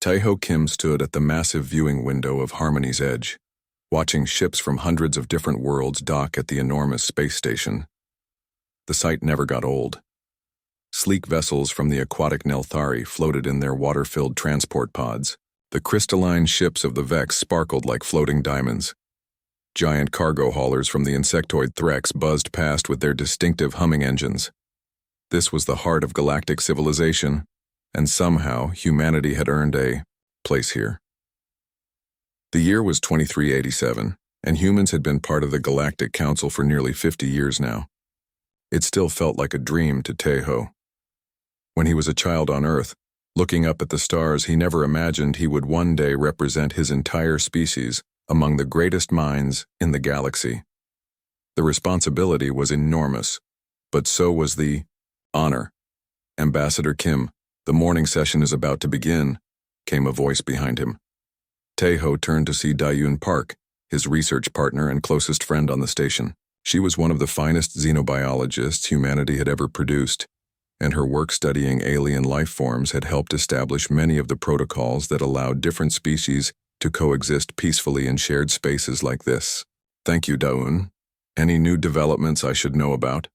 Taeho Kim stood at the massive viewing window of Harmony's Edge, watching ships from hundreds of different worlds dock at the enormous space station. The sight never got old. Sleek vessels from the aquatic Nelthari floated in their water-filled transport pods. The crystalline ships of the Vex sparkled like floating diamonds. Giant cargo haulers from the insectoid Threx buzzed past with their distinctive humming engines. This was the heart of galactic civilization, and somehow humanity had earned a place here. The year was 2387, and humans had been part of the Galactic Council for nearly 50 years now. It still felt like a dream to Taeho. When he was a child on Earth, looking up at the stars, he never imagined he would one day represent his entire species among the greatest minds in the galaxy. The responsibility was enormous, but so was the honor. Ambassador Kim, the morning session is about to begin, came a voice behind him. Taeho turned to see Dayun Park, his research partner and closest friend on the station. She was one of the finest xenobiologists humanity had ever produced, and her work studying alien life forms had helped establish many of the protocols that allowed different species to coexist peacefully in shared spaces like this. Thank you, Daun. Any new developments I should know about?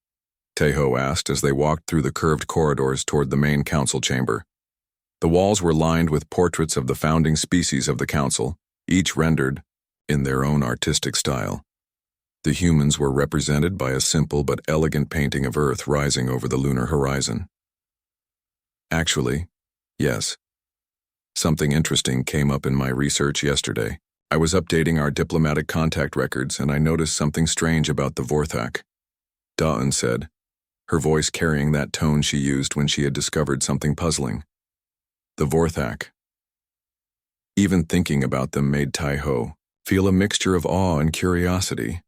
Taeho asked as they walked through the curved corridors toward the main council chamber. The walls were lined with portraits of the founding species of the council, each rendered in their own artistic style. The humans were represented by a simple but elegant painting of Earth rising over the lunar horizon. Actually, yes. Something interesting came up in my research yesterday. I was updating our diplomatic contact records and I noticed something strange about the Vorthak. Dawn said, her voice carrying that tone she used when she had discovered something puzzling. The Vorthak. Even thinking about them made Taeho feel a mixture of awe and curiosity.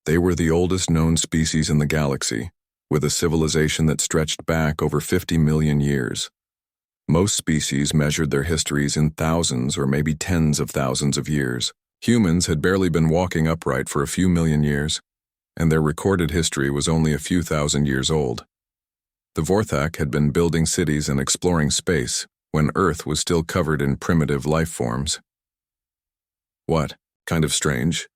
They were the oldest known species in the galaxy, with a civilization that stretched back over 50 million years. Most species measured their histories in thousands or maybe tens of thousands of years. Humans had barely been walking upright for a few million years, and their recorded history was only a few thousand years old. The Vorthak had been building cities and exploring space when Earth was still covered in primitive life forms. What? Kind of strange?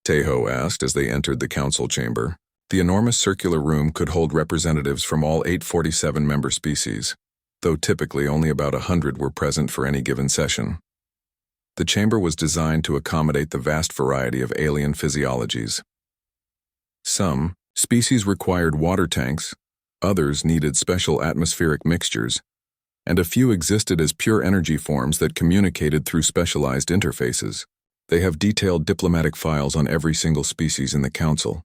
Taeho asked as they entered the council chamber. The enormous circular room could hold representatives from all 847 member species, though typically only about 100 were present for any given session. The chamber was designed to accommodate the vast variety of alien physiologies. Some species required water tanks, others needed special atmospheric mixtures, and a few existed as pure energy forms that communicated through specialized interfaces. They have detailed diplomatic files on every single species in the council,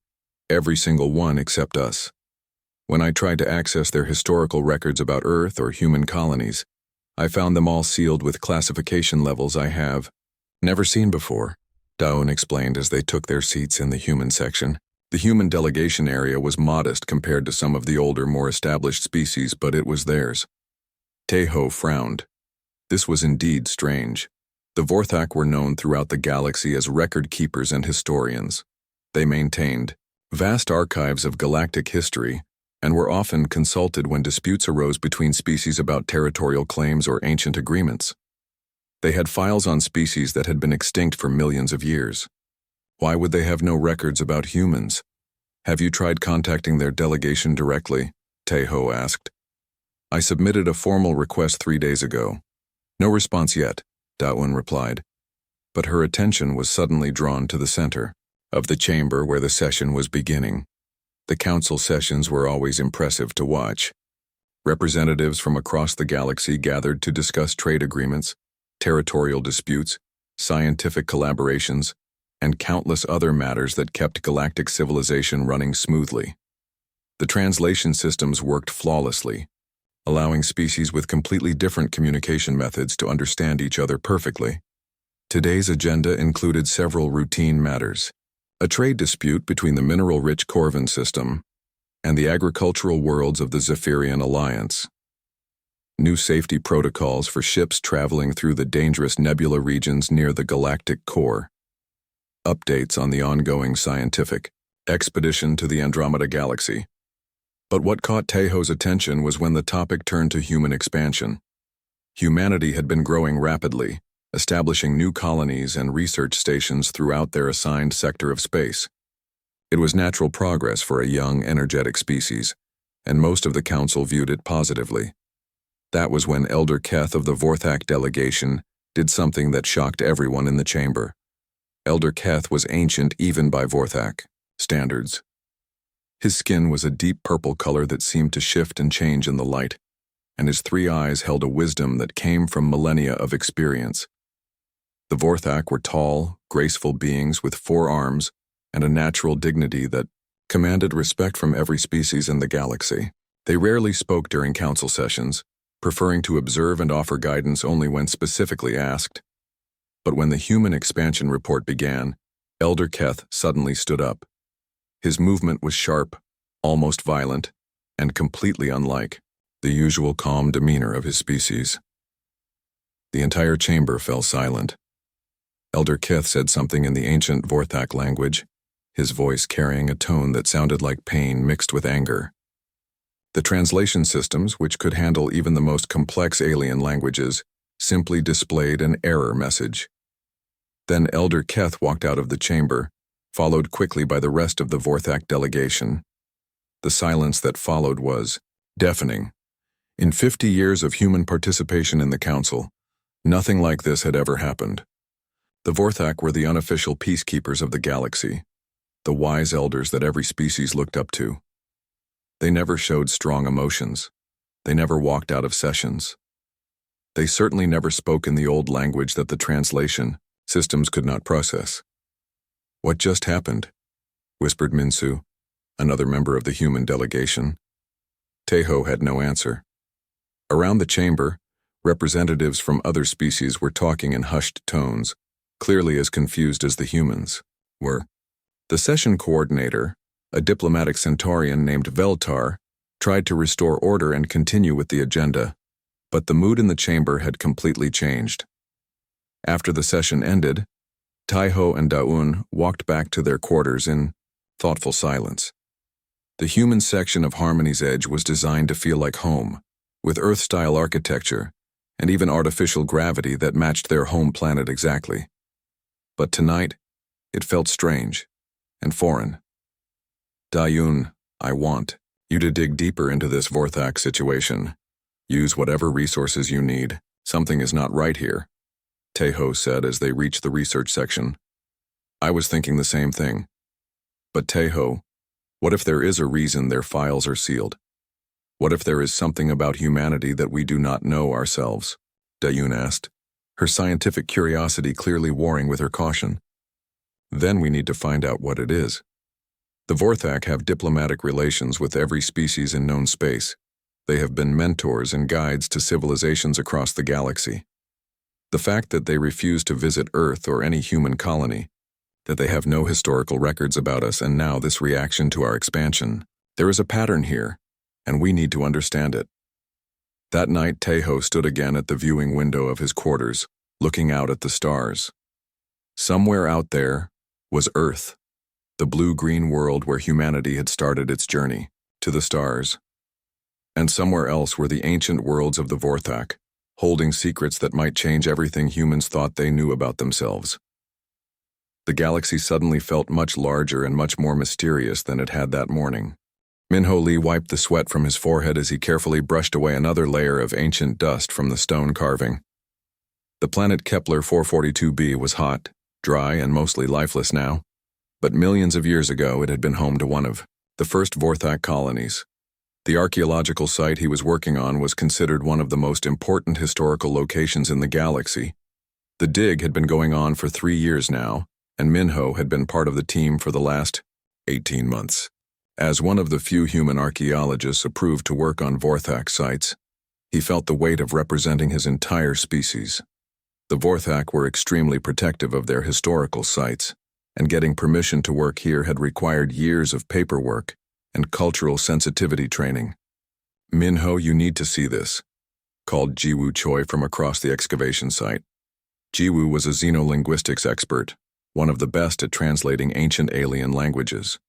every single one except us. When I tried to access their historical records about Earth or human colonies, I found them all sealed with classification levels I have never seen before, Dawn explained as they took their seats in the human section. The human delegation area was modest compared to some of the older, more established species, but it was theirs. Taeho frowned. This was indeed strange. The Vorthak were known throughout the galaxy as record keepers and historians. They maintained vast archives of galactic history and were often consulted when disputes arose between species about territorial claims or ancient agreements. They had files on species that had been extinct for millions of years. Why would they have no records about humans? Have you tried contacting their delegation directly? Taeho asked. I submitted a formal request 3 days ago. No response yet, Dawn replied. But her attention was suddenly drawn to the center of the chamber where the session was beginning. The council sessions were always impressive to watch. Representatives from across the galaxy gathered to discuss trade agreements, territorial disputes, scientific collaborations, and countless other matters that kept galactic civilization running smoothly. The translation systems worked flawlessly, allowing species with completely different communication methods to understand each other perfectly. Today's agenda included several routine matters: a trade dispute between the mineral-rich Corvin system and the agricultural worlds of the Zephyrian Alliance, new safety protocols for ships traveling through the dangerous nebula regions near the galactic core, updates on the ongoing scientific expedition to the Andromeda Galaxy. But what caught Taeho's attention was when the topic turned to human expansion. Humanity had been growing rapidly, establishing new colonies and research stations throughout their assigned sector of space. It was natural progress for a young, energetic species, and most of the council viewed it positively. That was when Elder Keth of the Vorthak delegation did something that shocked everyone in the chamber. Elder Keth was ancient even by Vorthak standards. His skin was a deep purple color that seemed to shift and change in the light, and his 3 eyes held a wisdom that came from millennia of experience. The Vorthak were tall, graceful beings with 4 arms and a natural dignity that commanded respect from every species in the galaxy. They rarely spoke during council sessions, preferring to observe and offer guidance only when specifically asked. But when the human expansion report began, Elder Keth suddenly stood up. His movement was sharp, almost violent, and completely unlike the usual calm demeanor of his species. The entire chamber fell silent. Elder Keth said something in the ancient Vorthak language, his voice carrying a tone that sounded like pain mixed with anger. The translation systems, which could handle even the most complex alien languages, simply displayed an error message. Then Elder Keth walked out of the chamber, followed quickly by the rest of the Vorthak delegation. The silence that followed was deafening. In 50 years of human participation in the council, nothing like this had ever happened. The Vorthak were the unofficial peacekeepers of the galaxy, the wise elders that every species looked up to. They never showed strong emotions. They never walked out of sessions. They certainly never spoke in the old language that the translation systems could not process. "What just happened?" whispered Minsu, another member of the human delegation. Teho had no answer. Around the chamber, representatives from other species were talking in hushed tones, clearly as confused as the humans were. The session coordinator, a diplomatic Centaurian named Veltar, tried to restore order and continue with the agenda, but the mood in the chamber had completely changed. After the session ended, Taiho and Daun walked back to their quarters in thoughtful silence. The human section of Harmony's Edge was designed to feel like home, with Earth-style architecture and even artificial gravity that matched their home planet exactly. But tonight, it felt strange and foreign. "Dayun, I want you to dig deeper into this Vorthak situation. Use whatever resources you need. Something is not right here," Teho said as they reached the research section. I was thinking the same thing. But Teho, what if there is a reason their files are sealed? What if there is something about humanity that we do not know ourselves? Dayun asked, her scientific curiosity clearly warring with her caution. Then we need to find out what it is. The Vorthak have diplomatic relations with every species in known space. They have been mentors and guides to civilizations across the galaxy. The fact that they refuse to visit Earth or any human colony, that they have no historical records about us, and now this reaction to our expansion. There is a pattern here, and we need to understand it. That night, Teho stood again at the viewing window of his quarters, looking out at the stars. Somewhere out there was Earth, the blue-green world where humanity had started its journey to the stars. And somewhere else were the ancient worlds of the Vorthak, holding secrets that might change everything humans thought they knew about themselves. The galaxy suddenly felt much larger and much more mysterious than it had that morning. Minho Lee wiped the sweat from his forehead as he carefully brushed away another layer of ancient dust from the stone carving. The planet Kepler 442b was hot, dry, and mostly lifeless now, but millions of years ago it had been home to one of the first Vorthak colonies. The archaeological site he was working on was considered one of the most important historical locations in the galaxy. The dig had been going on for 3 years now, and Minho had been part of the team for the last 18 months. As one of the few human archaeologists approved to work on Vorthak sites, he felt the weight of representing his entire species. The Vorthak were extremely protective of their historical sites, and getting permission to work here had required years of paperwork and cultural sensitivity training. "Minho, you need to see this," called Jiwoo Choi from across the excavation site. Jiwoo was a xenolinguistics expert, one of the best at translating ancient alien languages.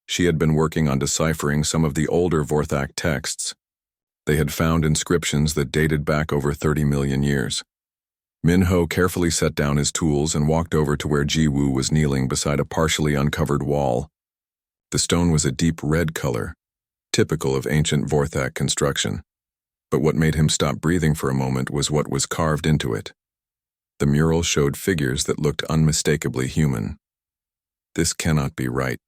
She had been working on deciphering some of the older Vorthak texts. They had found inscriptions that dated back over 30 million years. Minho carefully set down his tools and walked over to where Ji-woo was kneeling beside a partially uncovered wall. The stone was a deep red color, typical of ancient Vorthak construction. But what made him stop breathing for a moment was what was carved into it. The mural showed figures that looked unmistakably human. "This cannot be right,"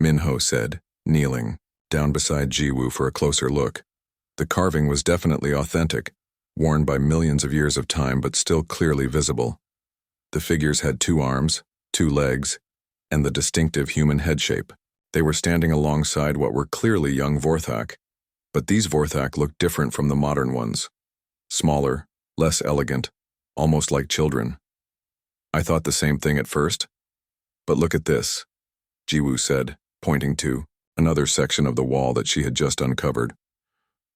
Minho said, kneeling down beside Ji-woo for a closer look. The carving was definitely authentic, worn by millions of years of time but still clearly visible. The figures had 2 arms, 2 legs, and the distinctive human head shape. They were standing alongside what were clearly young Vorthak, but these Vorthak looked different from the modern ones. Smaller, less elegant, almost like children. "I thought the same thing at first. But look at this," Ji-woo said, pointing to another section of the wall that she had just uncovered.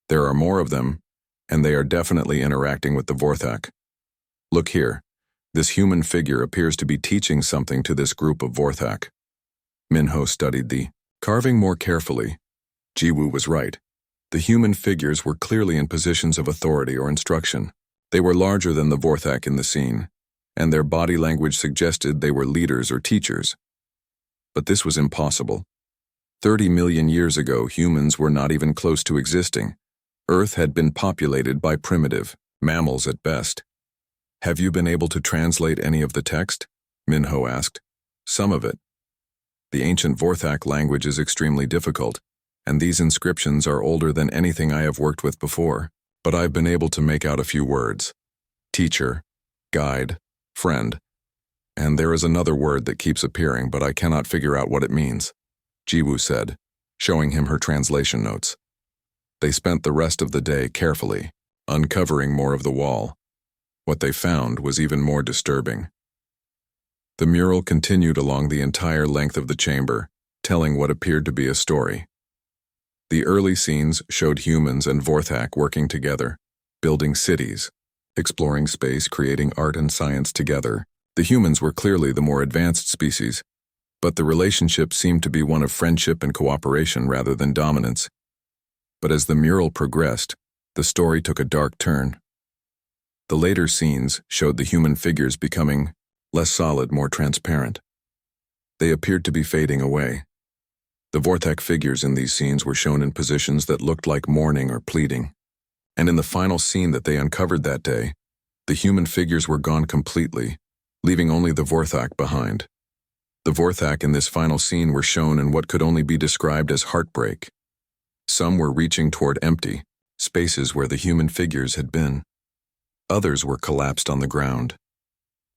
"There are more of them, and they are definitely interacting with the Vorthak. Look here, this human figure appears to be teaching something to this group of Vorthak." Minho studied the carving more carefully. Ji-woo was right. The human figures were clearly in positions of authority or instruction. They were larger than the Vorthak in the scene, and their body language suggested they were leaders or teachers. But this was impossible. 30 million years ago, humans were not even close to existing. Earth had been populated by primitive mammals at best. "Have you been able to translate any of the text?" Minho asked. "Some of it. The ancient Vorthak language is extremely difficult, and these inscriptions are older than anything I have worked with before, but I've been able to make out a few words. Teacher, guide, friend, and there is another word that keeps appearing, but I cannot figure out what it means," Ji-woo said, showing him her translation notes. They spent the rest of the day carefully, uncovering more of the wall. What they found was even more disturbing. The mural continued along the entire length of the chamber, telling what appeared to be a story. The early scenes showed humans and Vorthak working together, building cities, exploring space, creating art and science together. The humans were clearly the more advanced species, but the relationship seemed to be one of friendship and cooperation rather than dominance. But as the mural progressed, the story took a dark turn. The later scenes showed the human figures becoming less solid, more transparent. They appeared to be fading away. The Vorthak figures in these scenes were shown in positions that looked like mourning or pleading. And in the final scene that they uncovered that day, the human figures were gone completely, leaving only the Vorthak behind. The Vorthak in this final scene were shown in what could only be described as heartbreak. Some were reaching toward empty spaces where the human figures had been. Others were collapsed on the ground.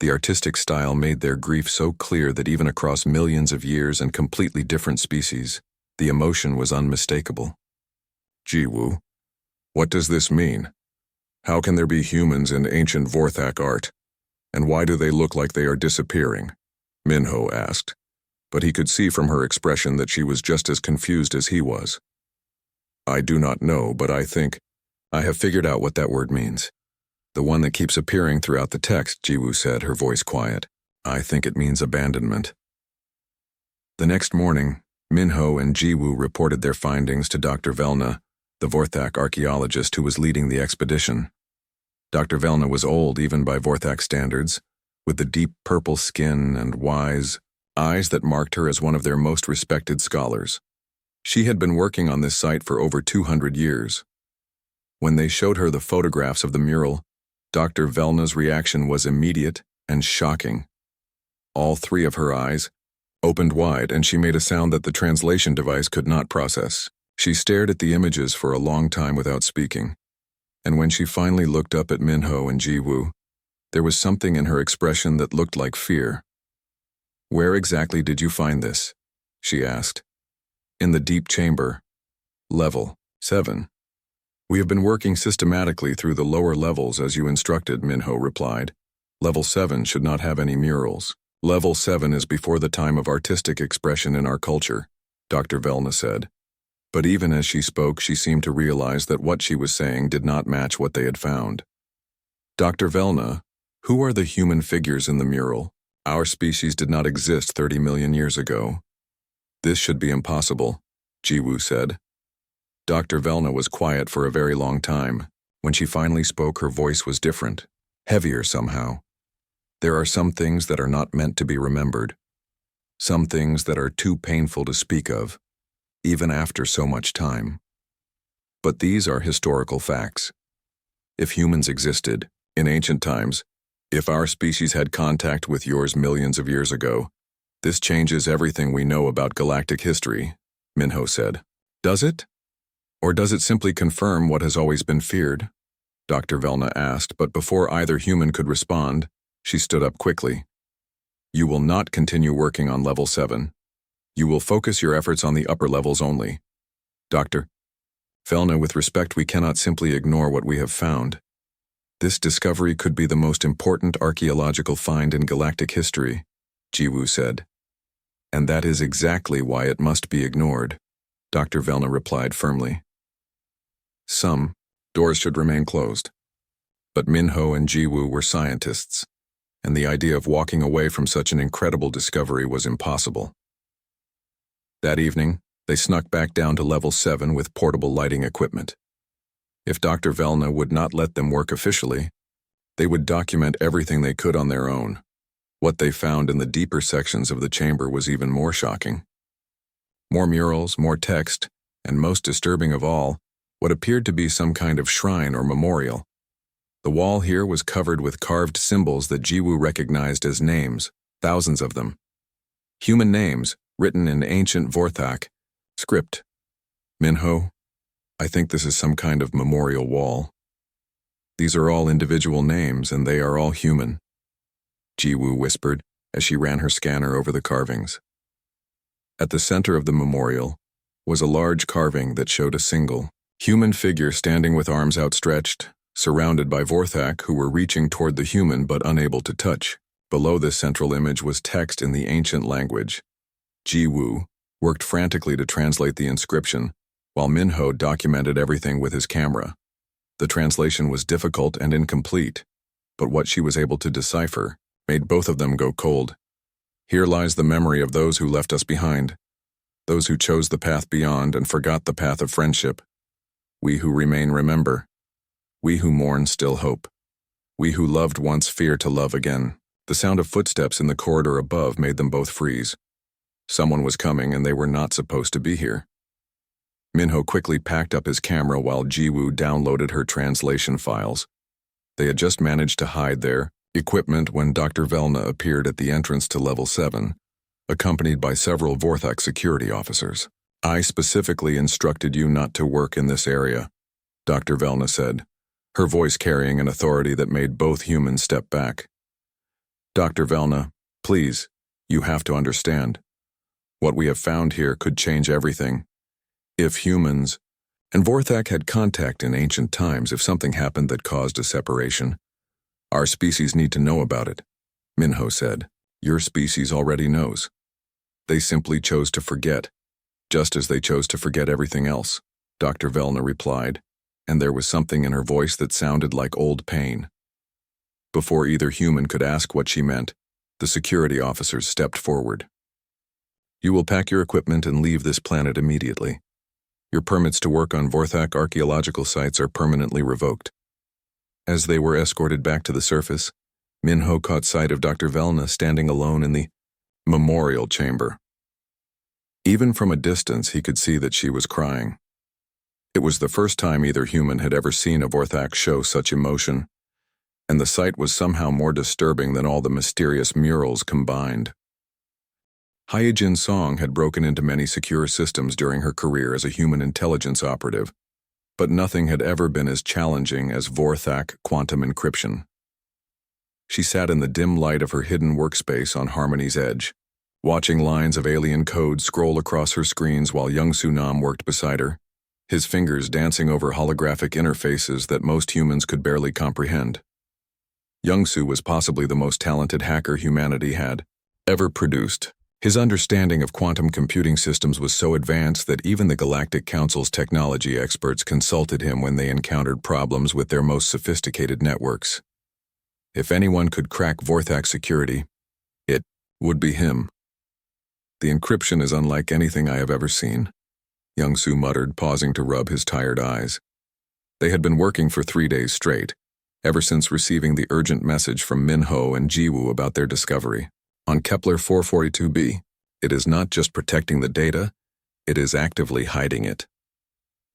The artistic style made their grief so clear that even across millions of years and completely different species, the emotion was unmistakable. "Ji-woo, what does this mean? How can there be humans in ancient Vorthak art? And why do they look like they are disappearing?" Minho asked, but he could see from her expression that she was just as confused as he was. "I do not know, but I think I have figured out what that word means. The one that keeps appearing throughout the text," Ji-woo said, her voice quiet. "I think it means abandonment." The next morning, Minho and Ji-woo reported their findings to Dr. Velna, the Vorthak archaeologist who was leading the expedition. Dr. Velna was old even by Vorthak standards, with the deep purple skin and wise eyes that marked her as one of their most respected scholars. She had been working on this site for over 200 years. When they showed her the photographs of the mural, Dr. Velna's reaction was immediate and shocking. All 3 of her eyes opened wide, and she made a sound that the translation device could not process. She stared at the images for a long time without speaking, and when she finally looked up at Minho and Ji-woo, there was something in her expression that looked like fear. "Where exactly did you find this?" she asked. "In the deep chamber. Level 7. "We have been working systematically through the lower levels as you instructed," Minho replied. "Level 7 should not have any murals. Level 7 is before the time of artistic expression in our culture," Dr. Velna said. But even as she spoke, she seemed to realize that what she was saying did not match what they had found. "Dr. Velna, who are the human figures in the mural? Our species did not exist 30 million years ago." "This should be impossible," Ji-woo said. Dr. Velna was quiet for a very long time. When she finally spoke, her voice was different, heavier somehow. There are some things that are not meant to be remembered. Some things that are too painful to speak of, even after so much time. But these are historical facts. If humans existed, in ancient times, if our species had contact with yours millions of years ago, this changes everything we know about galactic history, Minho said. Does it? Or does it simply confirm what has always been feared? Dr. Velna asked, but before either human could respond, she stood up quickly. You will not continue working on level 7. You will focus your efforts on the upper levels only. Dr. Velna, with respect, we cannot simply ignore what we have found. This discovery could be the most important archaeological find in galactic history, Jiwoo said. And that is exactly why it must be ignored, Dr. Velna replied firmly. Some doors should remain closed. But Minho and Jiwoo were scientists, and the idea of walking away from such an incredible discovery was impossible. That evening, they snuck back down to level 7 with portable lighting equipment. If Dr. Velna would not let them work officially, they would document everything they could on their own. What they found in the deeper sections of the chamber was even more shocking. More murals, more text, and most disturbing of all, what appeared to be some kind of shrine or memorial. The wall here was covered with carved symbols that Jiwoo recognized as names, thousands of them. Human names, written in ancient Vorthak script. Minho, I think this is some kind of memorial wall. These are all individual names, and they are all human, Jiwoo whispered as she ran her scanner over the carvings. At the center of the memorial was a large carving that showed a single human figure standing with arms outstretched, surrounded by Vorthak who were reaching toward the human but unable to touch. Below this central image was text in the ancient language. Jiwoo worked frantically to translate the inscription, while Minho documented everything with his camera. The translation was difficult and incomplete, but what she was able to decipher made both of them go cold. Here lies the memory of those who left us behind, those who chose the path beyond and forgot the path of friendship. We who remain remember. We who mourn still hope. We who loved once fear to love again. The sound of footsteps in the corridor above made them both freeze. Someone was coming and they were not supposed to be here. Minho quickly packed up his camera while Jiwoo downloaded her translation files. They had just managed to hide their equipment when Dr. Velna appeared at the entrance to level 7, accompanied by several Vorthak security officers. I specifically instructed you not to work in this area, Dr. Velna said, her voice carrying an authority that made both humans step back. Dr. Velna, please, you have to understand. What we have found here could change everything. If humans and Vorthak had contact in ancient times, if something happened that caused a separation, our species need to know about it, Minho said. Your species already knows. They simply chose to forget, just as they chose to forget everything else, Dr. Velna replied, and there was something in her voice that sounded like old pain. Before either human could ask what she meant, the security officers stepped forward. You will pack your equipment and leave this planet immediately. Your permits to work on Vorthak archaeological sites are permanently revoked. As they were escorted back to the surface, Minho caught sight of Dr. Velna standing alone in the memorial chamber. Even from a distance, he could see that she was crying. It was the first time either human had ever seen a Vorthak show such emotion, and the sight was somehow more disturbing than all the mysterious murals combined. Hyejin Song had broken into many secure systems during her career as a human intelligence operative, but nothing had ever been as challenging as Vorthak quantum encryption. She sat in the dim light of her hidden workspace on Harmony's edge, watching lines of alien code scroll across her screens while Young-Soo Nam worked beside her, his fingers dancing over holographic interfaces that most humans could barely comprehend. Young-Soo was possibly the most talented hacker humanity had ever produced. His understanding of quantum computing systems was so advanced that even the Galactic Council's technology experts consulted him when they encountered problems with their most sophisticated networks. If anyone could crack Vorthak security, it would be him. The encryption is unlike anything I have ever seen. Young-Soo muttered, pausing to rub his tired eyes. They had been working for 3 days straight, ever since receiving the urgent message from Minho and Jiwoo about their discovery. On Kepler 442b, it is not just protecting the data, it is actively hiding it.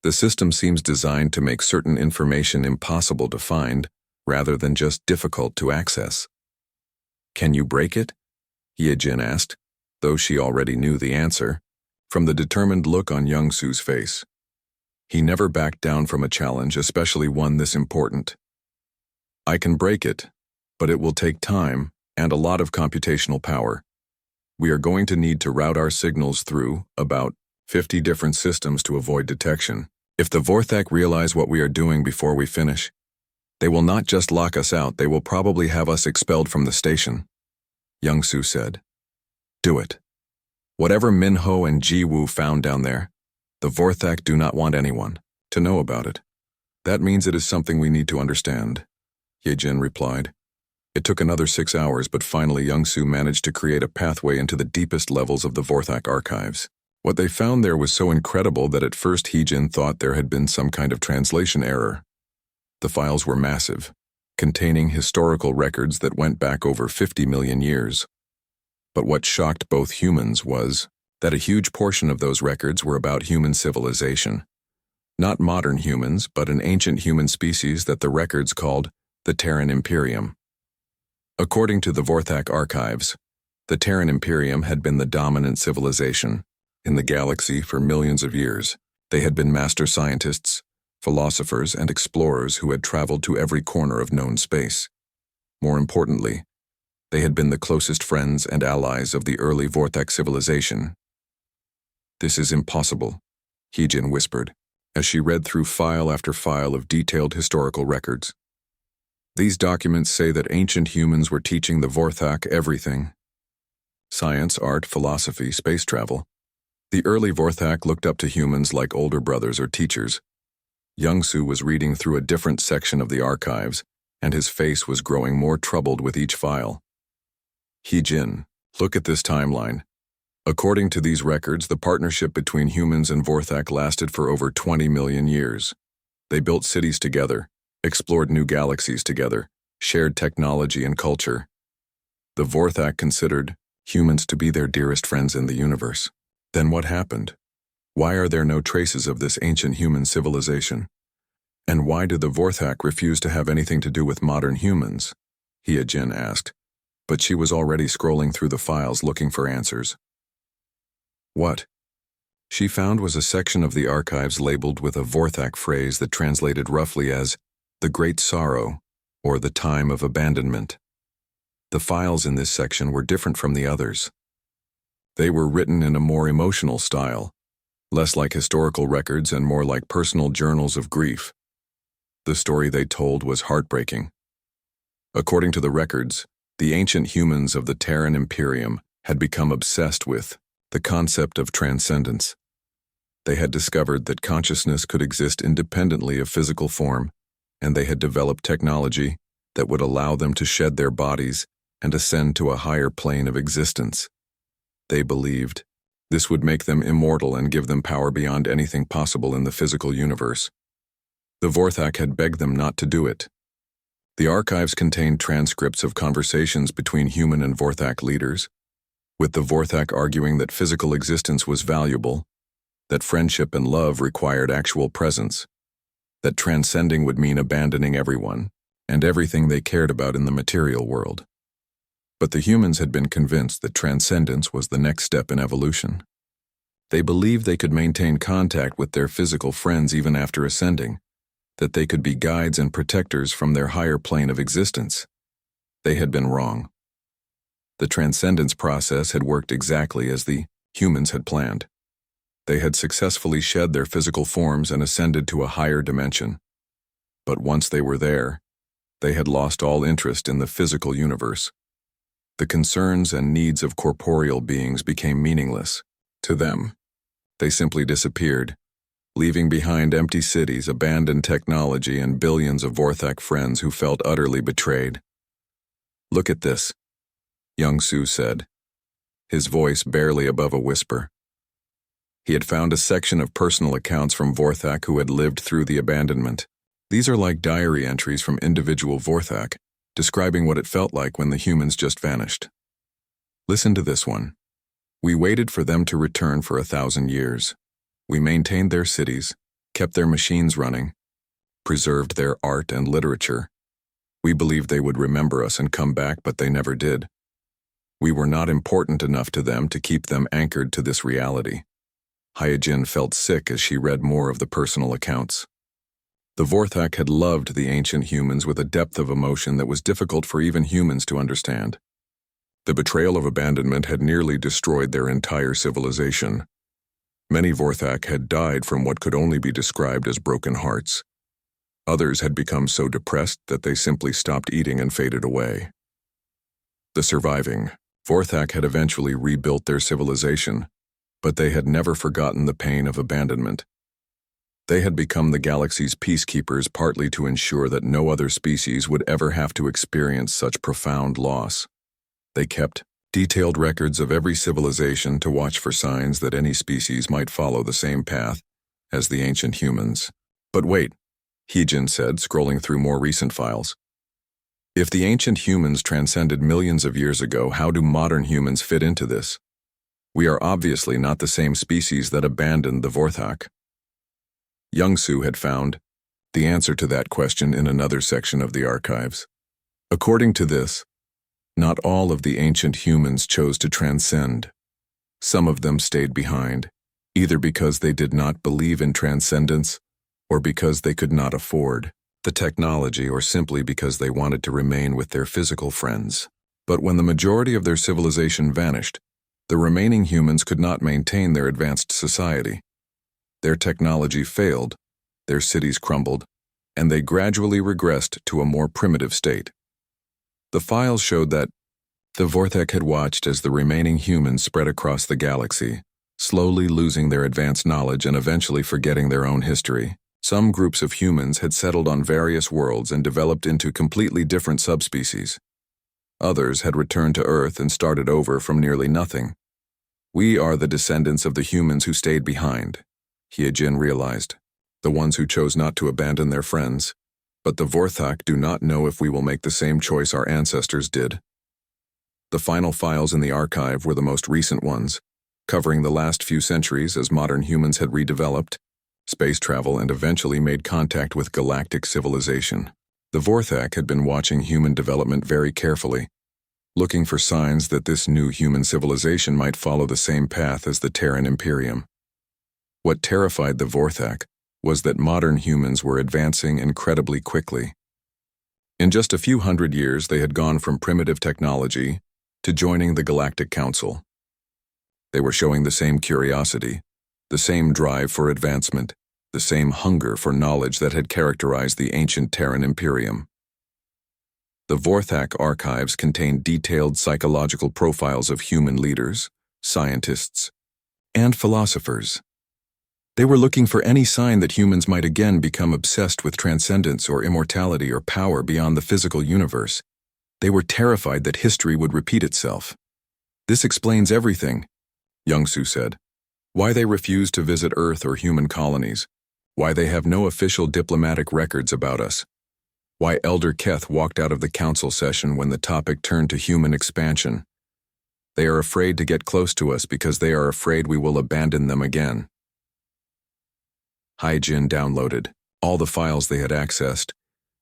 The system seems designed to make certain information impossible to find, rather than just difficult to access. Can you break it? Ye-Jin asked, though she already knew the answer, from the determined look on Young-Soo's face. He never backed down from a challenge, especially one this important. I can break it, but it will take time and a lot of computational power. We are going to need to route our signals through about 50 different systems to avoid detection. If the Vorthak realize what we are doing before we finish, they will not just lock us out, they will probably have us expelled from the station, Young-Soo said. Do it. Whatever Minho and Jiwoo found down there, the Vorthak do not want anyone to know about it. That means it is something we need to understand, Ye-Jin replied. It took another 6 hours, but finally Young-Soo managed to create a pathway into the deepest levels of the Vorthak archives. What they found there was so incredible that at first Ye-Jin thought there had been some kind of translation error. The files were massive, containing historical records that went back over 50 million years. But what shocked both humans was that a huge portion of those records were about human civilization. Not modern humans, but an ancient human species that the records called the Terran Imperium. According to the Vorthak archives, the Terran Imperium had been the dominant civilization in the galaxy for millions of years. They had been master scientists, philosophers, and explorers who had traveled to every corner of known space. More importantly, they had been the closest friends and allies of the early Vorthak civilization. This is impossible, Ye-Jin whispered, as she read through file after file of detailed historical records. These documents say that ancient humans were teaching the Vorthak everything. Science, art, philosophy, space travel. The early Vorthak looked up to humans like older brothers or teachers. Young-Soo was reading through a different section of the archives, and his face was growing more troubled with each file. Ye-Jin, look at this timeline. According to these records, the partnership between humans and Vorthak lasted for over 20 million years. They built cities together, explored new galaxies together, shared technology and culture. The Vorthak considered humans to be their dearest friends in the universe. Then what happened? Why are there no traces of this ancient human civilization? And why did the Vorthak refuse to have anything to do with modern humans? Ye-Jin asked, but she was already scrolling through the files looking for answers. What she found was a section of the archives labeled with a Vorthak phrase that translated roughly as the Great Sorrow or the Time of Abandonment. The files in this section were different from the others. They were written in a more emotional style, less like historical records and more like personal journals of grief. The story they told was heartbreaking. According to the records, the ancient humans of the Terran Imperium had become obsessed with the concept of transcendence. They had discovered that consciousness could exist independently of physical form, and they had developed technology that would allow them to shed their bodies and ascend to a higher plane of existence. They believed this would make them immortal and give them power beyond anything possible in the physical universe. The Vorthak had begged them not to do it. The archives contained transcripts of conversations between human and Vorthak leaders, with the Vorthak arguing that physical existence was valuable, that friendship and love required actual presence, that transcending would mean abandoning everyone and everything they cared about in the material world. But the humans had been convinced that transcendence was the next step in evolution. They believed they could maintain contact with their physical friends even after ascending, that they could be guides and protectors from their higher plane of existence. They had been wrong. The transcendence process had worked exactly as the humans had planned. They had successfully shed their physical forms and ascended to a higher dimension. But once they were there, they had lost all interest in the physical universe. The concerns and needs of corporeal beings became meaningless to them. They simply disappeared, leaving behind empty cities, abandoned technology, and billions of Vorthak friends who felt utterly betrayed. Look at this, Young-Soo said, his voice barely above a whisper. He had found a section of personal accounts from Vorthak who had lived through the abandonment. These are like diary entries from individual Vorthak, describing what it felt like when the humans just vanished. Listen to this one. We waited for them to return for 1,000 years. We maintained their cities, kept their machines running, preserved their art and literature. We believed they would remember us and come back, but they never did. We were not important enough to them to keep them anchored to this reality. Hyojin felt sick as she read more of the personal accounts. The Vorthak had loved the ancient humans with a depth of emotion that was difficult for even humans to understand. The betrayal of abandonment had nearly destroyed their entire civilization. Many Vorthak had died from what could only be described as broken hearts. Others had become so depressed that they simply stopped eating and faded away. The surviving Vorthak had eventually rebuilt their civilization, but they had never forgotten the pain of abandonment. They had become the galaxy's peacekeepers, partly to ensure that no other species would ever have to experience such profound loss. They kept detailed records of every civilization to watch for signs that any species might follow the same path as the ancient humans. But wait, Hyojin said, scrolling through more recent files. If the ancient humans transcended millions of years ago, how do modern humans fit into this? We are obviously not the same species that abandoned the Vorthak. Young-Soo had found the answer to that question in another section of the archives. According to this, not all of the ancient humans chose to transcend. Some of them stayed behind, either because they did not believe in transcendence or because they could not afford the technology, or simply because they wanted to remain with their physical friends. But when the majority of their civilization vanished, the remaining humans could not maintain their advanced society. Their technology failed, their cities crumbled, and they gradually regressed to a more primitive state. The files showed that the Vorthak had watched as the remaining humans spread across the galaxy, slowly losing their advanced knowledge and eventually forgetting their own history. Some groups of humans had settled on various worlds and developed into completely different subspecies. Others had returned to Earth and started over from nearly nothing. We are the descendants of the humans who stayed behind, Hyojin realized, the ones who chose not to abandon their friends. But the Vorthak do not know if we will make the same choice our ancestors did. The final files in the archive were the most recent ones, covering the last few centuries as modern humans had redeveloped, space travel, and eventually made contact with galactic civilization. The Vorthak had been watching human development very carefully, looking for signs that this new human civilization might follow the same path as the Terran Imperium. What terrified the Vorthak was that modern humans were advancing incredibly quickly. In just a few hundred years, they had gone from primitive technology to joining the Galactic Council. They were showing the same curiosity, the same drive for advancement, the same hunger for knowledge that had characterized the ancient Terran Imperium. The Vorthak archives contained detailed psychological profiles of human leaders, scientists, and philosophers. They were looking for any sign that humans might again become obsessed with transcendence or immortality or power beyond the physical universe. They were terrified that history would repeat itself. This explains everything, Young-Soo said. Why they refuse to visit Earth or human colonies. Why they have no official diplomatic records about us. Why Elder Keth walked out of the council session when the topic turned to human expansion. They are afraid to get close to us because they are afraid we will abandon them again. Hyojin downloaded all the files they had accessed,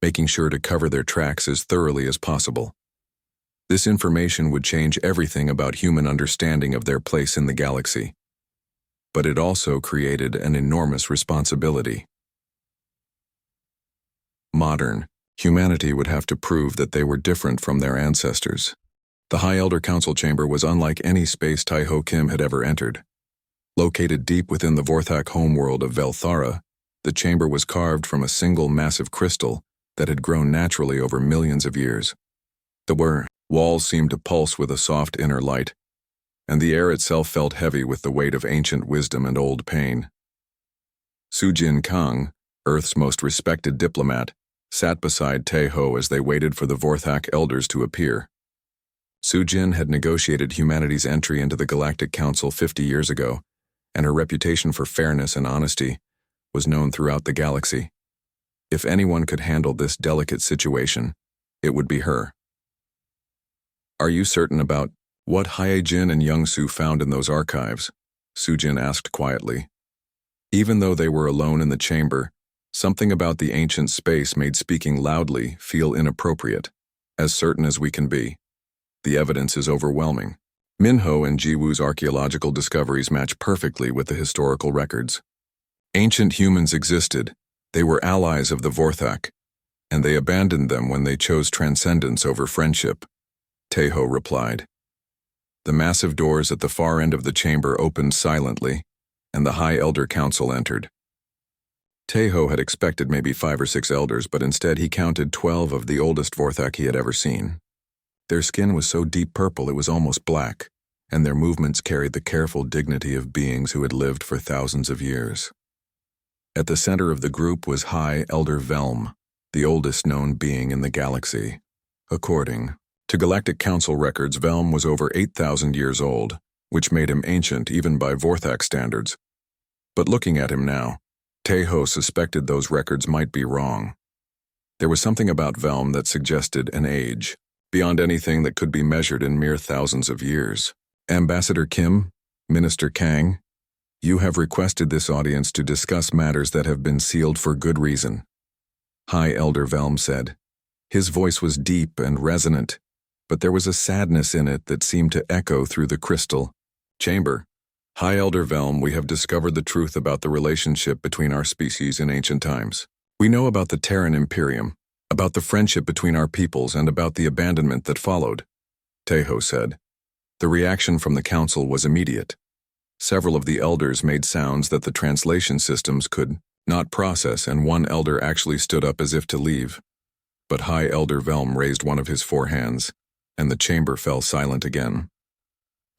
making sure to cover their tracks as thoroughly as possible. This information would change everything about human understanding of their place in the galaxy. But it also created an enormous responsibility. Modern humanity would have to prove that they were different from their ancestors. The High Elder Council chamber was unlike any space Taiho Kim had ever entered. Located deep within the Vorthak homeworld of Velthara, the chamber was carved from a single massive crystal that had grown naturally over millions of years. The walls seemed to pulse with a soft inner light, and the air itself felt heavy with the weight of ancient wisdom and old pain. Sujin Kang, Earth's most respected diplomat, sat beside Taeho as they waited for the Vorthak elders to appear. Sujin had negotiated humanity's entry into the Galactic Council 50 years ago, and her reputation for fairness and honesty was known throughout the galaxy. If anyone could handle this delicate situation, it would be her. "Are you certain about what Hyejin and Youngsu found in those archives?" Sujin asked quietly. Even though they were alone in the chamber, something about the ancient space made speaking loudly feel inappropriate. "As certain as we can be. The evidence is overwhelming." Minho and Jiwoo's archaeological discoveries match perfectly with the historical records. Ancient humans existed, they were allies of the Vorthak, and they abandoned them when they chose transcendence over friendship, Taeho replied. The massive doors at the far end of the chamber opened silently, and the High Elder Council entered. Taeho had expected maybe 5 or 6 elders, but instead he counted 12 of the oldest Vorthak he had ever seen. Their skin was so deep purple it was almost black, and their movements carried the careful dignity of beings who had lived for thousands of years. At the center of the group was High Elder Velm, the oldest known being in the galaxy. According to Galactic Council records, Velm was over 8,000 years old, which made him ancient even by Vorthak standards. But looking at him now, Taeho suspected those records might be wrong. There was something about Velm that suggested an age, beyond anything that could be measured in mere thousands of years. "Ambassador Kim, Minister Kang, you have requested this audience to discuss matters that have been sealed for good reason," High Elder Velm said. His voice was deep and resonant, but there was a sadness in it that seemed to echo through the crystal chamber. "High Elder Velm, we have discovered the truth about the relationship between our species in ancient times. We know about the Terran Imperium, about the friendship between our peoples, and about the abandonment that followed," Taeho said. The reaction from the council was immediate. Several of the elders made sounds that the translation systems could not process, and one elder actually stood up as if to leave. But High Elder Velm raised one of his 4 hands, and the chamber fell silent again.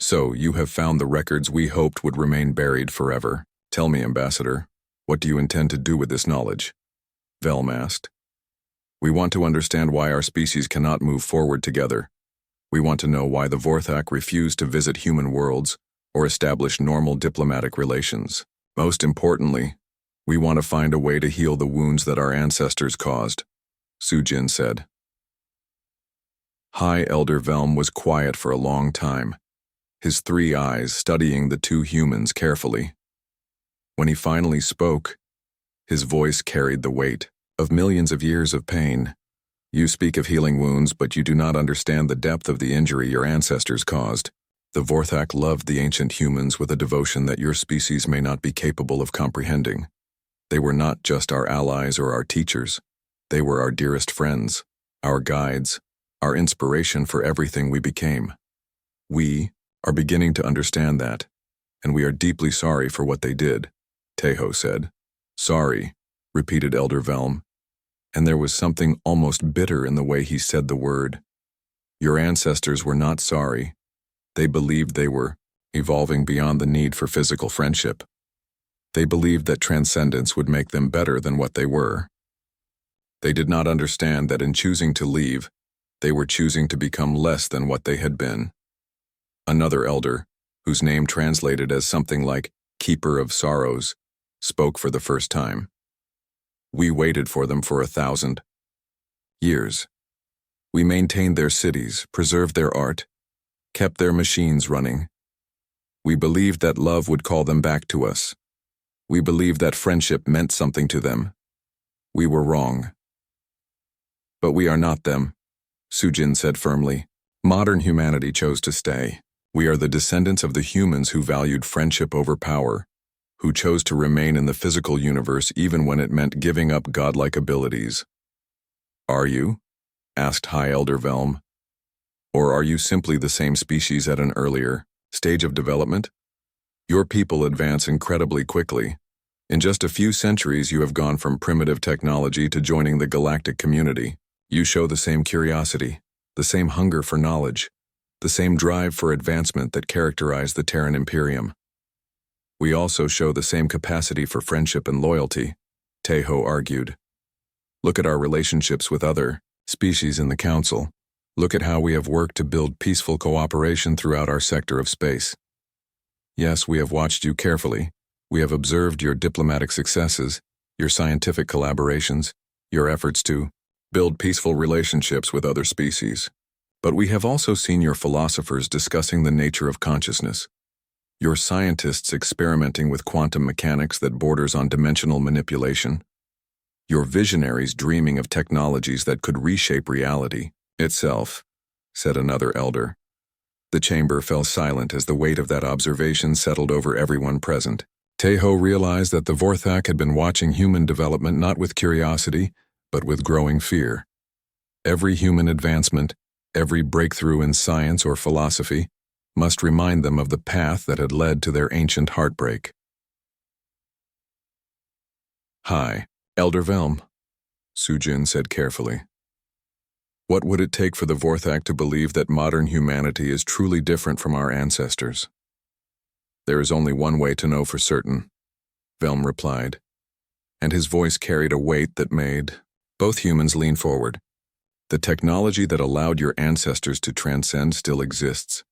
"So, you have found the records we hoped would remain buried forever. Tell me, Ambassador, what do you intend to do with this knowledge?" Velm asked. "We want to understand why our species cannot move forward together. We want to know why the Vorthak refuse to visit human worlds or establish normal diplomatic relations. Most importantly, we want to find a way to heal the wounds that our ancestors caused," Sujin said. High Elder Velm was quiet for a long time, his 3 eyes studying the 2 humans carefully. When he finally spoke, his voice carried the weight of millions of years of pain. "You speak of healing wounds, but you do not understand the depth of the injury your ancestors caused. The Vorthak loved the ancient humans with a devotion that your species may not be capable of comprehending. They were not just our allies or our teachers. They were our dearest friends, our guides, our inspiration for everything we became. We are beginning to understand that, and we are deeply sorry for what they did," Taeho said. "Sorry," repeated Elder Velm, and there was something almost bitter in the way he said the word. "Your ancestors were not sorry. They believed they were evolving beyond the need for physical friendship. They believed that transcendence would make them better than what they were. They did not understand that in choosing to leave, they were choosing to become less than what they had been." Another elder, whose name translated as something like Keeper of Sorrows, spoke for the first time. "We waited for them for 1,000 years. We maintained their cities, preserved their art, kept their machines running. We believed that love would call them back to us. We believed that friendship meant something to them. We were wrong. But we are not them," Sujin said firmly. "Modern humanity chose to stay. We are the descendants of the humans who valued friendship over power, who chose to remain in the physical universe even when it meant giving up godlike abilities." "Are you?" asked High Elder Velm. "Or are you simply the same species at an earlier stage of development? Your people advance incredibly quickly. In just a few centuries you have gone from primitive technology to joining the galactic community. You show the same curiosity, the same hunger for knowledge, the same drive for advancement that characterized the Terran Imperium. We also show the same capacity for friendship and loyalty," Taeho argued. "Look at our relationships with other species in the Council. Look at how we have worked to build peaceful cooperation throughout our sector of space. Yes, we have watched you carefully. We have observed your diplomatic successes, your scientific collaborations, your efforts to build peaceful relationships with other species. But we have also seen your philosophers discussing the nature of consciousness, your scientists experimenting with quantum mechanics that borders on dimensional manipulation, your visionaries dreaming of technologies that could reshape reality itself, said another elder. The chamber fell silent as the weight of that observation settled over everyone present. Tejo realized that the Vorthak had been watching human development not with curiosity, but with growing fear. Every human advancement, every breakthrough in science or philosophy, must remind them of the path that had led to their ancient heartbreak. "Hi, Elder Velm," Sujin said carefully. "What would it take for the Vorthak to believe that modern humanity is truly different from our ancestors?" "There is only one way to know for certain," Velm replied, and his voice carried a weight that made both humans lean forward. "The technology that allowed your ancestors to transcend still exists.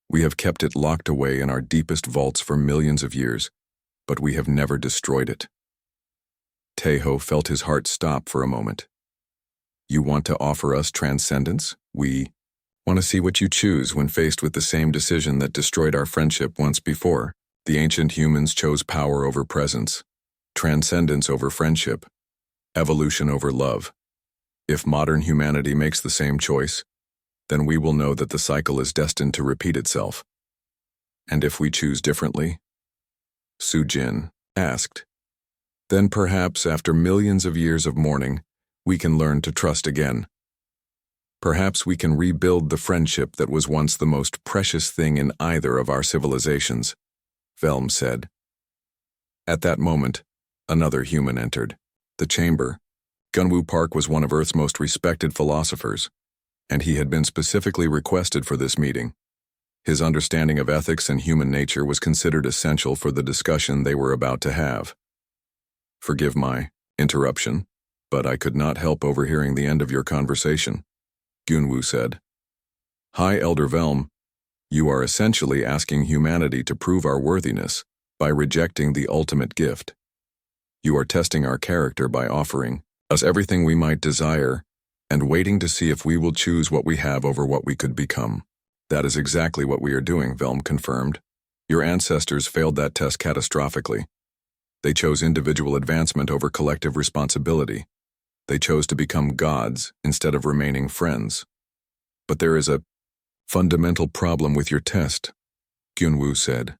We have kept it locked away in our deepest vaults for millions of years, but we have never destroyed it." Tejo felt his heart stop for a moment. "You want to offer us transcendence? We want to see what you choose when faced with the same decision that destroyed our friendship once before. The ancient humans chose power over presence, transcendence over friendship, evolution over love. If modern humanity makes the same choice, then we will know that the cycle is destined to repeat itself. And if we choose differently?" Sujin asked. "Then perhaps after millions of years of mourning, we can learn to trust again. Perhaps we can rebuild the friendship that was once the most precious thing in either of our civilizations," Velm said. At that moment, another human entered the chamber. Gunwoo Park was one of Earth's most respected philosophers, and he had been specifically requested for this meeting. His understanding of ethics and human nature was considered essential for the discussion they were about to have. "Forgive my interruption, but I could not help overhearing the end of your conversation," Gunwoo said. "Hi, Elder Velm. You are essentially asking humanity to prove our worthiness by rejecting the ultimate gift. You are testing our character by offering us everything we might desire and waiting to see if we will choose what we have over what we could become." "That is exactly what we are doing," Velm confirmed. "Your ancestors failed that test catastrophically. They chose individual advancement over collective responsibility. They chose to become gods instead of remaining friends. But there is a fundamental problem with your test," Gunwoo said.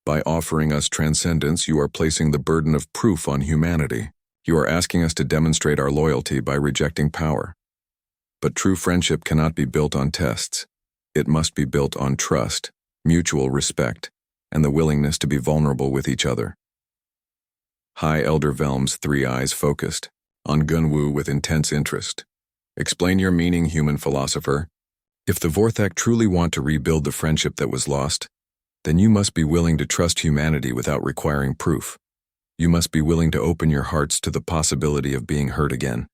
"By offering us transcendence, you are placing the burden of proof on humanity. You are asking us to demonstrate our loyalty by rejecting power. But true friendship cannot be built on tests. It must be built on trust, mutual respect, and the willingness to be vulnerable with each other." High Elder Velm's three eyes focused on Gunwoo with intense interest. "Explain your meaning, human philosopher. If the Vorthak truly want to rebuild the friendship that was lost, then you must be willing to trust humanity without requiring proof. You must be willing to open your hearts to the possibility of being hurt again.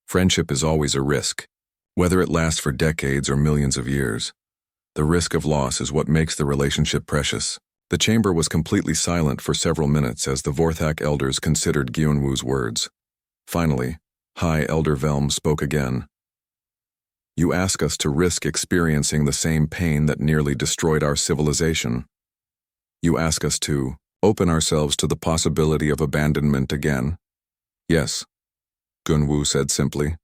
Friendship is always a risk, whether it lasts for decades or millions of years. The risk of loss is what makes the relationship precious." The chamber was completely silent for several minutes as the Vorthak elders considered Gyunwoo's words. Finally, High Elder Velm spoke again. "You ask us to risk experiencing the same pain that nearly destroyed our civilization. You ask us to open ourselves to the possibility of abandonment again." "Yes," Gunwoo said simply,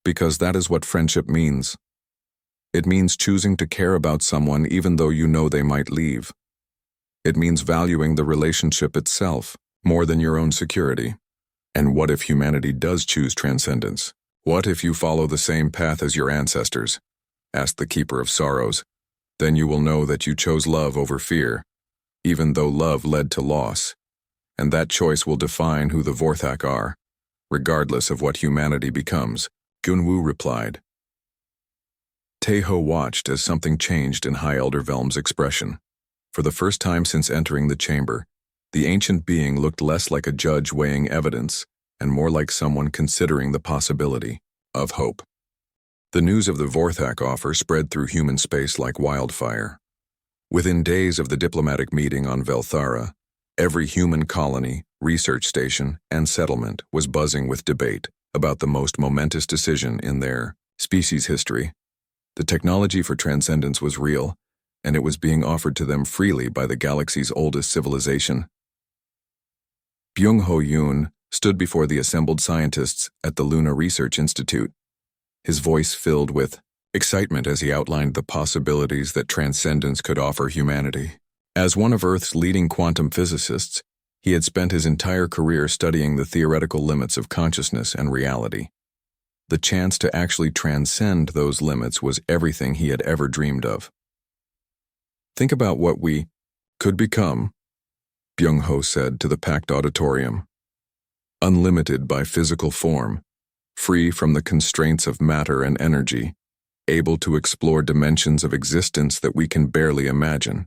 "because that is what friendship means. It means choosing to care about someone even though you know they might leave. It means valuing the relationship itself more than your own security. And what if humanity does choose transcendence? What if you follow the same path as your ancestors?" asked the Keeper of Sorrows. "Then you will know that you chose love over fear, even though love led to loss. And that choice will define who the Vorthak are, regardless of what humanity becomes," Gunwoo replied. Tejo watched as something changed in High Elder Velm's expression. For the first time since entering the chamber, the ancient being looked less like a judge weighing evidence and more like someone considering the possibility of hope. The news of the Vorthak offer spread through human space like wildfire. Within days of the diplomatic meeting on Velthara, every human colony, research station, and settlement was buzzing with debate about the most momentous decision in their species history. The technology for transcendence was real, and it was being offered to them freely by the galaxy's oldest civilization. Byung-ho Yoon stood before the assembled scientists at the Luna Research Institute, his voice filled with excitement as he outlined the possibilities that transcendence could offer humanity. As one of Earth's leading quantum physicists, he had spent his entire career studying the theoretical limits of consciousness and reality. The chance to actually transcend those limits was everything he had ever dreamed of. "Think about what we could become," Byung-ho said to the packed auditorium. "Unlimited by physical form, free from the constraints of matter and energy, able to explore dimensions of existence that we can barely imagine.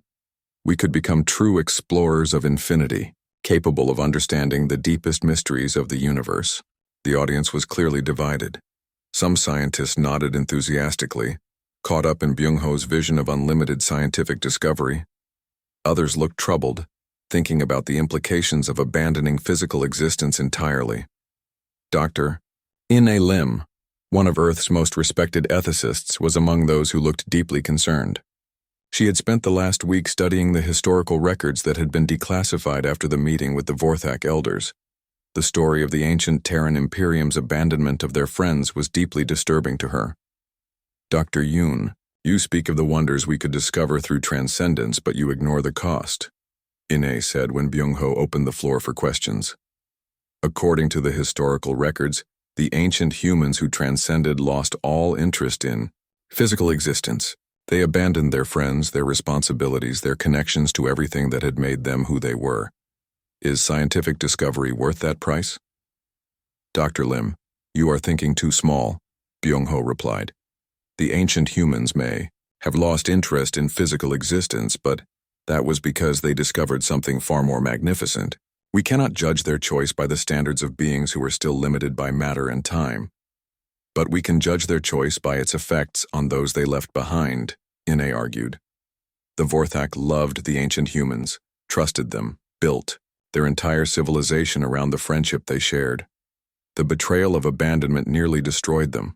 We could become true explorers of infinity, capable of understanding the deepest mysteries of the universe." The audience was clearly divided. Some scientists nodded enthusiastically, caught up in Byung-ho's vision of unlimited scientific discovery. Others looked troubled, thinking about the implications of abandoning physical existence entirely. Dr. In-A Lim, one of Earth's most respected ethicists, was among those who looked deeply concerned. She had spent the last week studying the historical records that had been declassified after the meeting with the Vorthak elders. The story of the ancient Terran Imperium's abandonment of their friends was deeply disturbing to her. "Dr. Yoon, you speak of the wonders we could discover through transcendence, but you ignore the cost," In-A said when Byung-ho opened the floor for questions. "According to the historical records, the ancient humans who transcended lost all interest in physical existence. They abandoned their friends, their responsibilities, their connections to everything that had made them who they were. Is scientific discovery worth that price?" "Dr. Lim, you are thinking too small," Byung-ho replied. "The ancient humans may have lost interest in physical existence, but that was because they discovered something far more magnificent. We cannot judge their choice by the standards of beings who are still limited by matter and time. But we can judge their choice by its effects on those they left behind," In-A argued. "The Vorthak loved the ancient humans, trusted them, built their entire civilization around the friendship they shared. The betrayal of abandonment nearly destroyed them.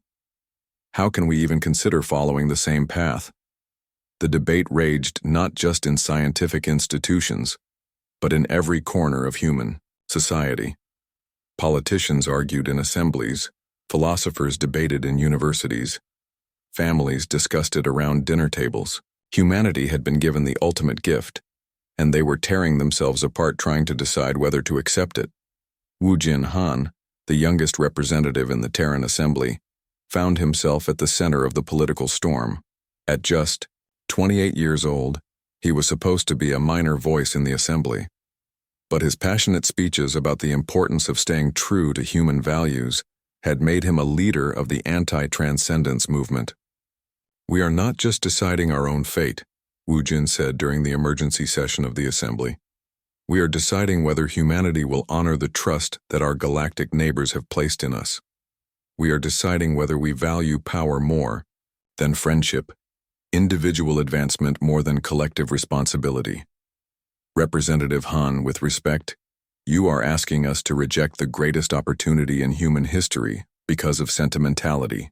How can we even consider following the same path?" The debate raged not just in scientific institutions, but in every corner of human society. Politicians argued in assemblies, philosophers debated in universities, families discussed it around dinner tables. Humanity had been given the ultimate gift, and they were tearing themselves apart trying to decide whether to accept it. Wu Jin Han, the youngest representative in the Terran Assembly, found himself at the center of the political storm. At just 28 years old, he was supposed to be a minor voice in the assembly. But his passionate speeches about the importance of staying true to human values had made him a leader of the anti-transcendence movement. "We are not just deciding our own fate," Wu Jin said during the emergency session of the assembly. "We are deciding whether humanity will honor the trust that our galactic neighbors have placed in us. We are deciding whether we value power more than friendship, individual advancement more than collective responsibility. Representative Han, with respect, you are asking us to reject the greatest opportunity in human history because of sentimentality,"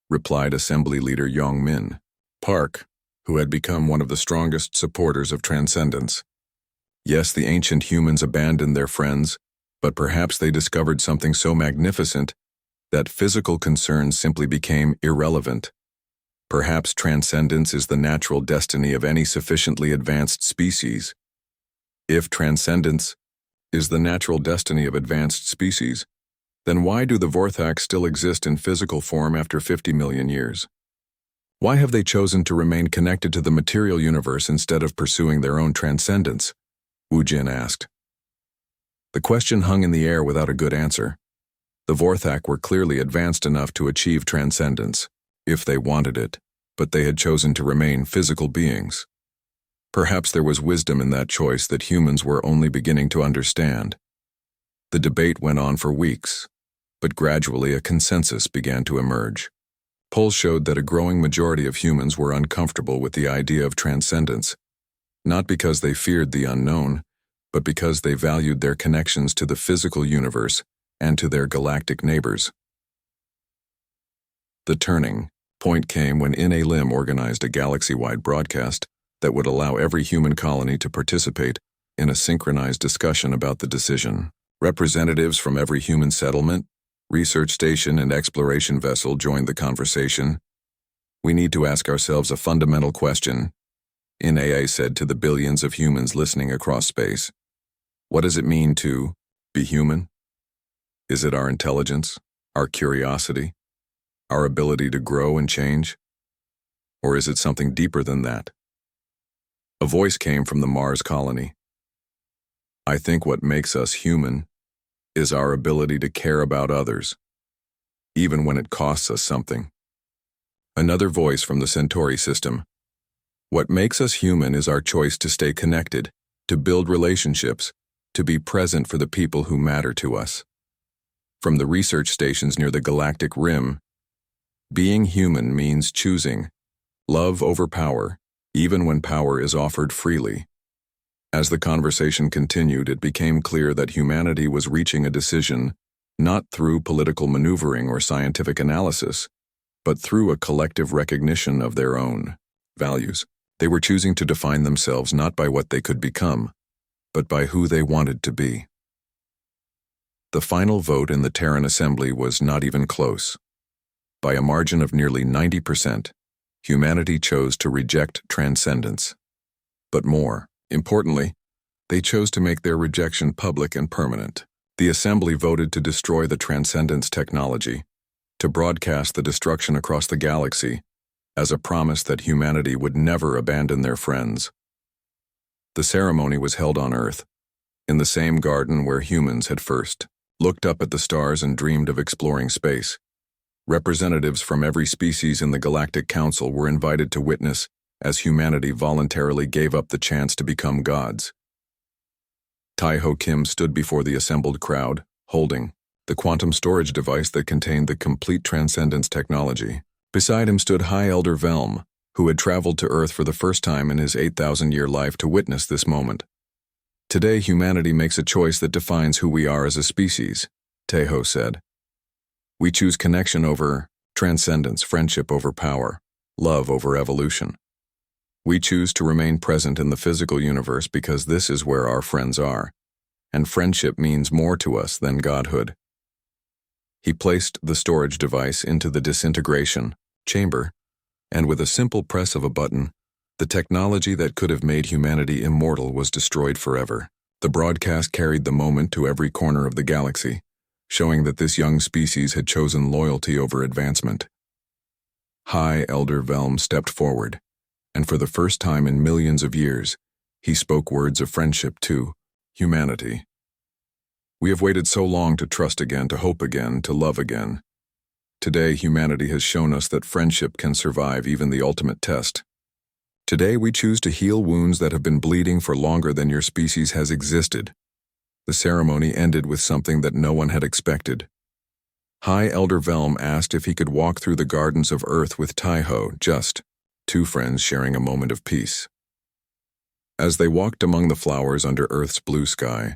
replied Assembly Leader Yong Min Park, who had become one of the strongest supporters of transcendence. "Yes, the ancient humans abandoned their friends, but perhaps they discovered something so magnificent that physical concerns simply became irrelevant. Perhaps transcendence is the natural destiny of any sufficiently advanced species. If transcendence is the natural destiny of advanced species, then why do the Vorthak still exist in physical form after 50 million years? Why have they chosen to remain connected to the material universe instead of pursuing their own transcendence?" Wu Jin asked. The question hung in the air without a good answer. The Vorthak were clearly advanced enough to achieve transcendence, if they wanted it, but they had chosen to remain physical beings. Perhaps there was wisdom in that choice that humans were only beginning to understand. The debate went on for weeks, but gradually a consensus began to emerge. Polls showed that a growing majority of humans were uncomfortable with the idea of transcendence, not because they feared the unknown, but because they valued their connections to the physical universe and to their galactic neighbors. The turning point came when NA Lim organized a galaxy-wide broadcast that would allow every human colony to participate in a synchronized discussion about the decision. Representatives from every human settlement, research station, and exploration vessel joined the conversation. "We need to ask ourselves a fundamental question," NAA said to the billions of humans listening across space. "What does it mean to be human? Is it our intelligence, our curiosity, our ability to grow and change? Or is it something deeper than that?" A voice came from the Mars colony. "I think what makes us human is our ability to care about others, even when it costs us something." Another voice from the Centauri system. "What makes us human is our choice to stay connected, to build relationships, to be present for the people who matter to us." From the research stations near the galactic rim, "Being human means choosing love over power, even when power is offered freely." As the conversation continued, it became clear that humanity was reaching a decision not through political maneuvering or scientific analysis, but through a collective recognition of their own values. They were choosing to define themselves not by what they could become, but by who they wanted to be. The final vote in the Terran Assembly was not even close. By a margin of nearly 90%, humanity chose to reject transcendence. But more importantly, they chose to make their rejection public and permanent. The Assembly voted to destroy the transcendence technology, to broadcast the destruction across the galaxy, as a promise that humanity would never abandon their friends. The ceremony was held on Earth, in the same garden where humans had first looked up at the stars and dreamed of exploring space. Representatives from every species in the Galactic Council were invited to witness as humanity voluntarily gave up the chance to become gods. Tai-Ho Kim stood before the assembled crowd, holding the quantum storage device that contained the complete transcendence technology. Beside him stood High Elder Velm, who had traveled to Earth for the first time in his 8,000-year life to witness this moment. "Today, humanity makes a choice that defines who we are as a species," Tai-Ho said. "We choose connection over transcendence, friendship over power, love over evolution. We choose to remain present in the physical universe because this is where our friends are, and friendship means more to us than godhood." He placed the storage device into the disintegration chamber, and with a simple press of a button, the technology that could have made humanity immortal was destroyed forever. The broadcast carried the moment to every corner of the galaxy, showing that this young species had chosen loyalty over advancement. High Elder Velm stepped forward, and for the first time in millions of years, he spoke words of friendship to humanity. "We have waited so long to trust again, to hope again, to love again. Today, humanity has shown us that friendship can survive even the ultimate test. Today, we choose to heal wounds that have been bleeding for longer than your species has existed." The ceremony ended with something that no one had expected. High Elder Velm asked if he could walk through the gardens of Earth with Tai-Ho, just two friends sharing a moment of peace. As they walked among the flowers under Earth's blue sky,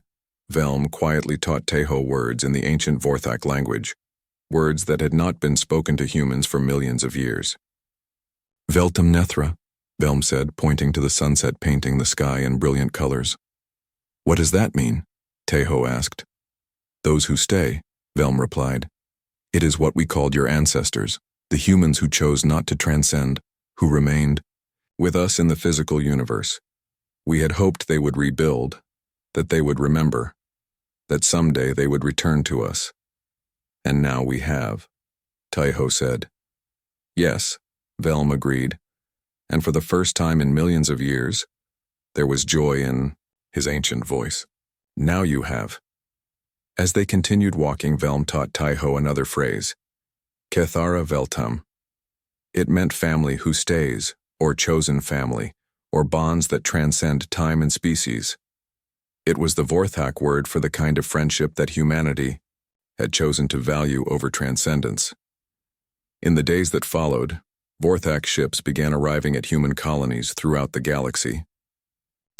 Velm quietly taught Tai-Ho words in the ancient Vorthak language, words that had not been spoken to humans for millions of years. "Veltum Nethra," Velm said, pointing to the sunset painting the sky in brilliant colors. "What does that mean?" Tai-Ho asked. "Those who stay," Velm replied. "It is what we called your ancestors, the humans who chose not to transcend, who remained with us in the physical universe. We had hoped they would rebuild, that they would remember, that someday they would return to us. And now we have," Tai-Ho said. "Yes," Velm agreed, and for the first time in millions of years, there was joy in his ancient voice. "Now you have." As they continued walking, Velm taught Tai-Ho another phrase, Kethara Veltum. It meant family who stays, or chosen family, or bonds that transcend time and species. It was the Vorthak word for the kind of friendship that humanity had chosen to value over transcendence. In the days that followed, Vorthak ships began arriving at human colonies throughout the galaxy.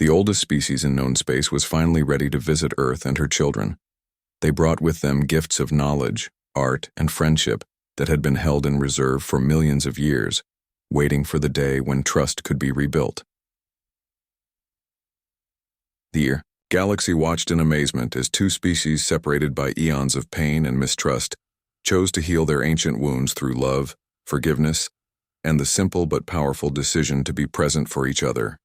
The oldest species in known space was finally ready to visit Earth and her children. They brought with them gifts of knowledge, art, and friendship that had been held in reserve for millions of years, waiting for the day when trust could be rebuilt. The galaxy watched in amazement as two species separated by eons of pain and mistrust chose to heal their ancient wounds through love, forgiveness, and the simple but powerful decision to be present for each other.